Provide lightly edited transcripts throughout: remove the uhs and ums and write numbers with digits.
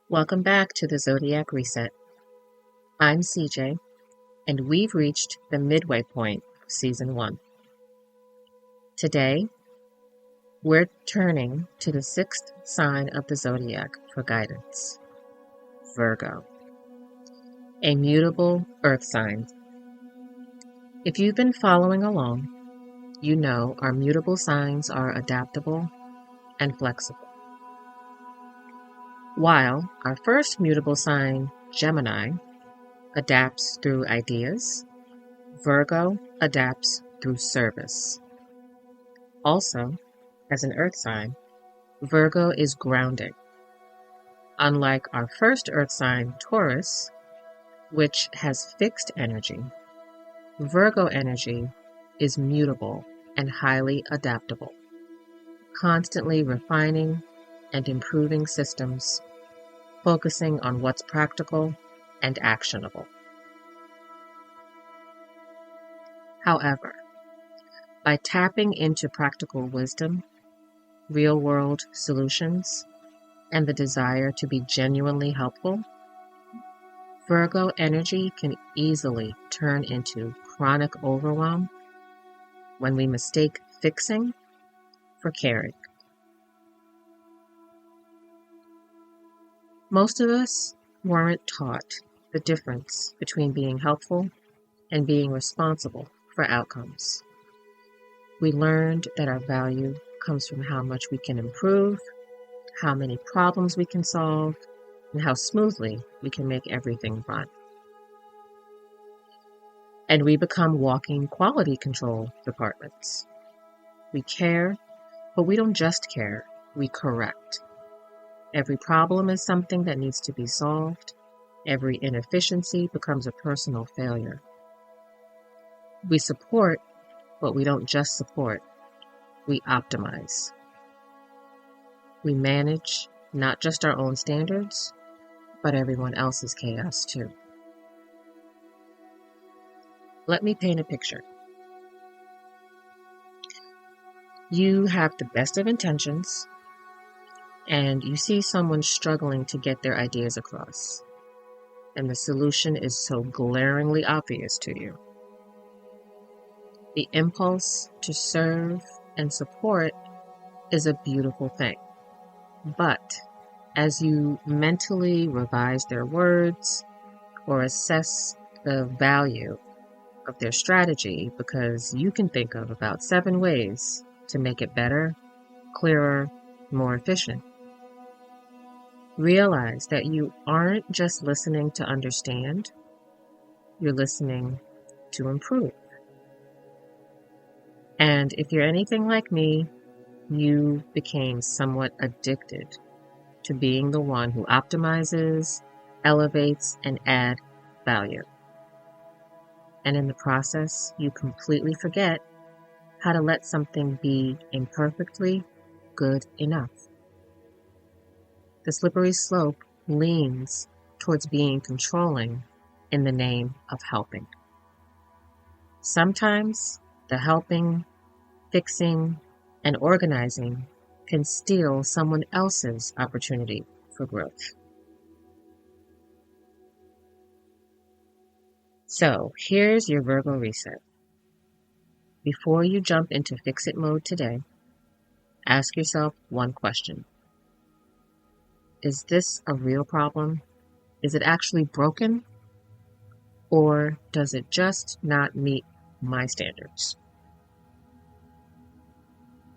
Welcome back to the Zodiac Reset. I'm CJ, and we've reached the midway point of Season 1. Today, we're turning to the sixth sign of the Zodiac for guidance, Virgo, a mutable earth sign. If you've been following along, you know our mutable signs are adaptable and flexible. While our first mutable sign, Gemini, adapts through ideas, Virgo adapts through service. Also, as an earth sign, Virgo is grounding. Unlike our first earth sign, Taurus, which has fixed energy, Virgo energy is mutable and highly adaptable, constantly refining and improving systems, focusing on what's practical and actionable. However, by tapping into practical wisdom, real-world solutions, and the desire to be genuinely helpful, Virgo energy can easily turn into chronic overwhelm when we mistake fixing for caring. Most of us weren't taught the difference between being helpful and being responsible for outcomes. We learned that our value comes from how much we can improve, how many problems we can solve, and how smoothly we can make everything run. And we become walking quality control departments. We care, but we don't just care, we correct. Every problem is something that needs to be solved. Every inefficiency becomes a personal failure. We support, but we don't just support. We optimize. We manage not just our own standards, but everyone else's chaos too. Let me paint a picture. You have the best of intentions, and you see someone struggling to get their ideas across, and the solution is so glaringly obvious to you. The impulse to serve and support is a beautiful thing, but as you mentally revise their words or assess the value of their strategy, because you can think of about 7 ways to make it better, clearer, more efficient, realize that you aren't just listening to understand, you're listening to improve. And if you're anything like me, you became somewhat addicted to being the one who optimizes, elevates, and adds value. And in the process, you completely forget how to let something be imperfectly good enough. The slippery slope leans towards being controlling in the name of helping. Sometimes the helping, fixing, and organizing can steal someone else's opportunity for growth. So here's your Virgo reset. Before you jump into fix-it mode today, ask yourself one question. Is this a real problem? Is it actually broken? Or does it just not meet my standards?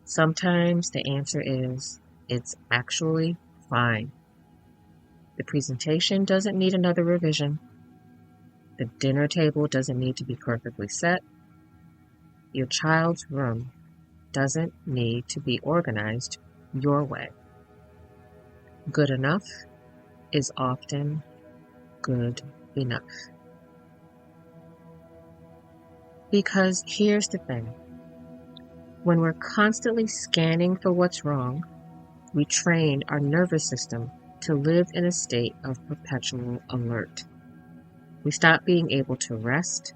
Sometimes the answer is, it's actually fine. The presentation doesn't need another revision. The dinner table doesn't need to be perfectly set. Your child's room doesn't need to be organized your way. Good enough is often good enough. Because here's the thing. When we're constantly scanning for what's wrong, we train our nervous system to live in a state of perpetual alert. We stop being able to rest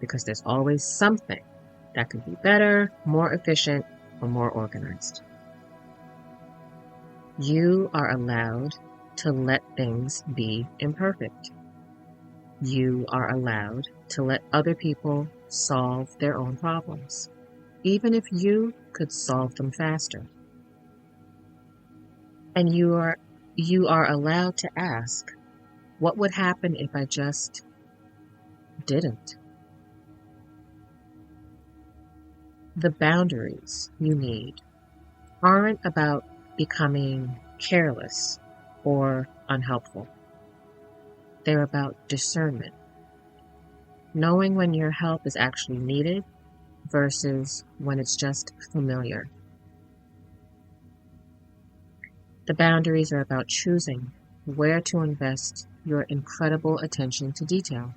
because there's always something that could be better, more efficient, or more organized. You are allowed to let things be imperfect. You are allowed to let other people solve their own problems, even if you could solve them faster. And you are allowed to ask, what would happen if I just didn't? The boundaries you need aren't about becoming careless or unhelpful. They're about discernment, knowing when your help is actually needed versus when it's just familiar. The boundaries are about choosing where to invest your incredible attention to detail,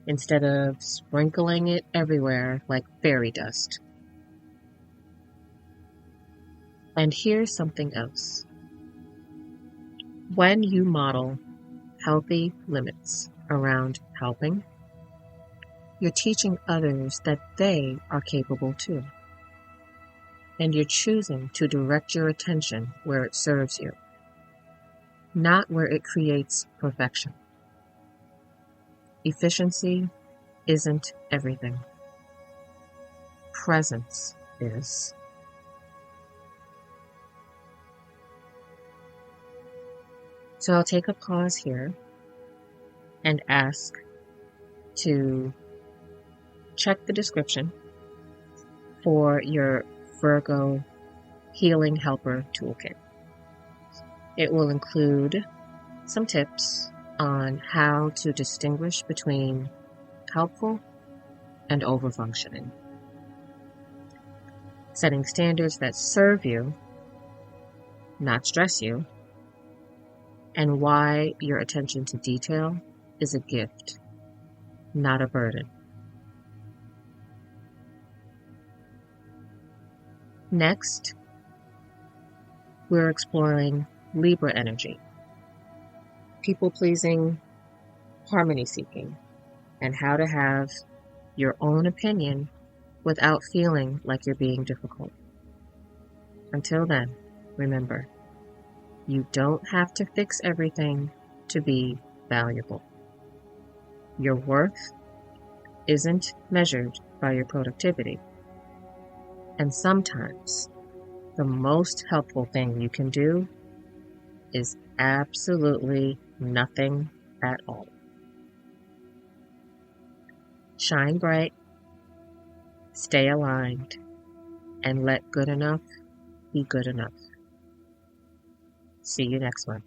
instead of sprinkling it everywhere like fairy dust. And here's something else. When you model healthy limits around helping, you're teaching others that they are capable too. And you're choosing to direct your attention where it serves you, not where it creates perfection. Efficiency isn't everything. Presence is. So I'll take a pause here and ask to check the description for your VIRGO Healing Helper Toolkit. It will include some tips on how to distinguish between helpful and overfunctioning, setting standards that serve you, not stress you, and why your attention to detail is a gift, not a burden. Next, we're exploring Libra energy, people-pleasing, harmony-seeking, and how to have your own opinion without feeling like you're being difficult. Until then, remember, you don't have to fix everything to be valuable. Your worth isn't measured by your productivity. And sometimes the most helpful thing you can do is absolutely nothing at all. Shine bright, stay aligned, and let good enough be good enough. See you next month.